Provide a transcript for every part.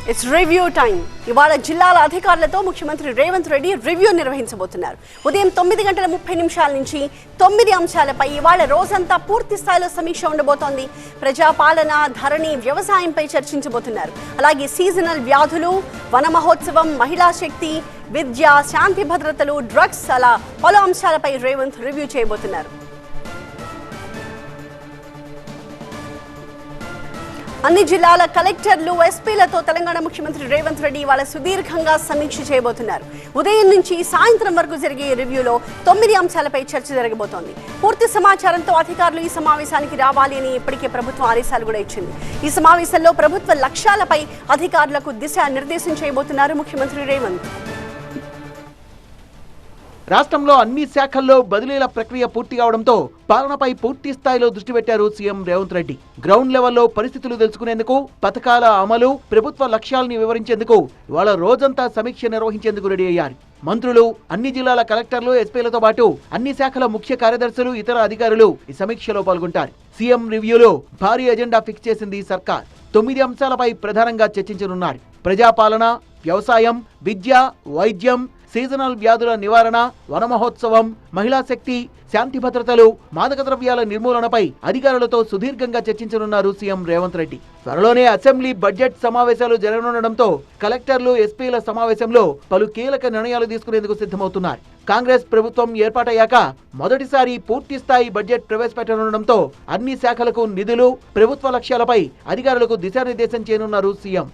It's review time. ఇవాళ జిల్లాల అధికారులతో ముఖ్యమంత్రి రేవంత్ రెడ్డి రివ్యూ నిర్వహించబోతున్నారు. ఉదయం 9:30 నుంచి 9 అంశాలపై ఇవాళ రోజంతా పూర్తి స్థాయిలో సమీక్ష ఉండబోతోంది. ప్రజాపాలన, ధరణి, వ్యవసాయంపై చర్చించబోతున్నారు. అలాగే సీజనల్ వ్యాధులు, వన మహోత్సవం, మహిళా శక్తి, విద్య, శాంతి భద్రతలు, డ్రగ్స్ అలా పలు అంశాలపై రేవంత్ రివ్యూ చేయబోతున్నారు. అన్ని జిల్లాల కలెక్టర్లు, ఎస్పీలతో తెలంగాణ ముఖ్యమంత్రి రేవంత్ రెడ్డి ఇవాళ సుదీర్ఘంగా సమీక్ష చేయబోతున్నారు. ఉదయం నుంచి సాయంత్రం వరకు జరిగే రివ్యూలో 9 అంశాలపై చర్చ జరగబోతోంది. పూర్తి సమాచారంతో అధికారులు ఈ సమావేశానికి రావాలి అని ఇప్పటికే ప్రభుత్వం ఆదేశాలు కూడా ఇచ్చింది. ఈ సమావేశంలో ప్రభుత్వ లక్ష్యాలపై అధికారులకు దిశానిర్దేశం చేయబోతున్నారు ముఖ్యమంత్రి రేవంత్. రాష్ట్రంలో అన్ని శాఖల్లో బదిలీల ప్రక్రియ పూర్తి కావడంతో పాలనపై పూర్తి స్థాయిలో దృష్టి పెట్టారు సీఎం రేవంత్ రెడ్డి. గ్రౌండ్ లెవెల్లో పరిస్థితులు తెలుసుకునేందుకు, పథకాల అమలు, ప్రభుత్వ లక్ష్యాలని వివరించేందుకు ఇవాళ రోజంతా సమీక్ష నిర్వహించేందుకు రెడీ అయ్యారు. మంత్రులు, అన్ని జిల్లాల కలెక్టర్లు, ఎస్పీలతో పాటు అన్ని శాఖల ముఖ్య కార్యదర్శులు, ఇతర అధికారులు ఈ సమీక్షలో పాల్గొంటారు. సీఎం రివ్యూలో భారీ ఎజెండా ఫిక్స్ చేసింది సర్కార్. 9 అంశాలపై ప్రధానంగా చర్చించనున్నారు. ప్రజాపాలన, వ్యవసాయం, విద్య, వైద్యం, సీజనల్ వ్యాధుల నివారణ, వన మహోత్సవం, మహిళా శక్తి, శాంతి భద్రతలు, మాదక ద్రవ్యాల నిర్మూలనపై అధికారులతో సుదీర్ఘంగా చర్చించనున్నారు సీఎం రేవంత్ రెడ్డి. త్వరలోనే అసెంబ్లీ బడ్జెట్ సమావేశాలు జరగనుండడంతో కలెక్టర్లు, ఎస్పీల సమావేశంలో పలు కీలక నిర్ణయాలు తీసుకునేందుకు సిద్ధమవుతున్నారు. కాంగ్రెస్ ప్రభుత్వం ఏర్పాటయ్యాక మొదటిసారి పూర్తి స్థాయి బడ్జెట్ ప్రవేశపెట్టనుండడంతో అన్ని శాఖలకు నిధులు, ప్రభుత్వ లక్ష్యాలపై అధికారులకు దిశానిర్దేశం చేయనున్నారు సీఎం.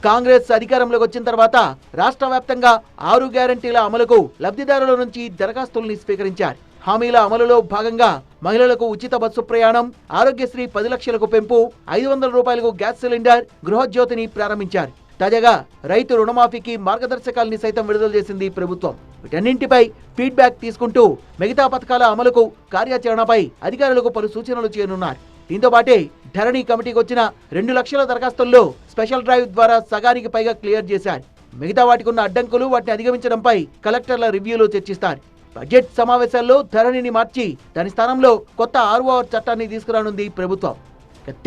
కాంగ్రెస్ అధికారంలోకి వచ్చిన తర్వాత రాష్ట్ర వ్యాప్తంగా 6 గ్యారంటీల అమలుకు లబ్ధిదారుల నుంచి దరఖాస్తుల్ని స్వీకరించారు. హామీల అమలులో భాగంగా మహిళలకు ఉచిత బస్సు ప్రయాణం, ఆరోగ్యశ్రీ 10 లక్షలకు పెంపు, 500 రూపాయలకు గ్యాస్ సిలిండర్, గృహజ్యోతిని ప్రారంభించారు. తాజాగా రైతు రుణమాఫీకి మార్గదర్శకాల్ని సైతం విడుదల చేసింది ప్రభుత్వం. వీటన్నింటిపై ఫీడ్బ్యాక్ తీసుకుంటూ మిగతా పథకాల అమలుకు కార్యాచరణపై అధికారులకు పలు సూచనలు చేయనున్నారు. దీంతో పాటే ధరణి కమిటీకి వచ్చిన 2 లక్షల దరఖాస్తుల్లో స్పెషల్ డ్రైవ్ ద్వారా సగానికి పైగా క్లియర్ చేశారు. మిగతా వాటికి ఉన్న అడ్డంకులు, వాటిని అధిగమించడంపై కలెక్టర్ల రివ్యూలో చర్చిస్తారు. బడ్జెట్ సమావేశాల్లో ధరణిని మార్చి దాని స్థానంలో కొత్త ROR చట్టాన్ని తీసుకురానుంది ప్రభుత్వం.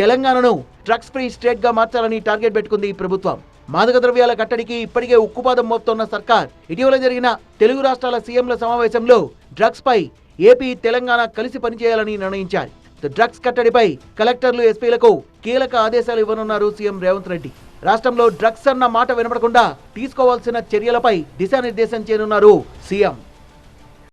తెలంగాణను డ్రగ్స్ ఫ్రీ స్టేట్ గా మార్చాలని టార్గెట్ పెట్టుకుంది ప్రభుత్వం. మాదక ద్రవ్యాల కట్టడికి ఇప్పటికే ఉక్కుపాదం మోపుతోన్న సర్కార్ ఇటీవల జరిగిన తెలుగు రాష్ట్రాల సీఎంల సమావేశంలో డ్రగ్స్ పై ఏపీ, తెలంగాణ కలిసి పనిచేయాలని నిర్ణయించారు. డ్రగ్స్ కట్టడిపై కలెక్టర్లు, ఎస్పీలకు కీలక ఆదేశాలు ఇవ్వనున్నారు సీఎం రేవంత్ రెడ్డి. రాష్ట్రంలో డ్రగ్స్ అన్న మాట వినపడకుండా తీసుకోవాల్సిన చర్యలపై దిశానిర్దేశం చేయనున్నారు సీఎం.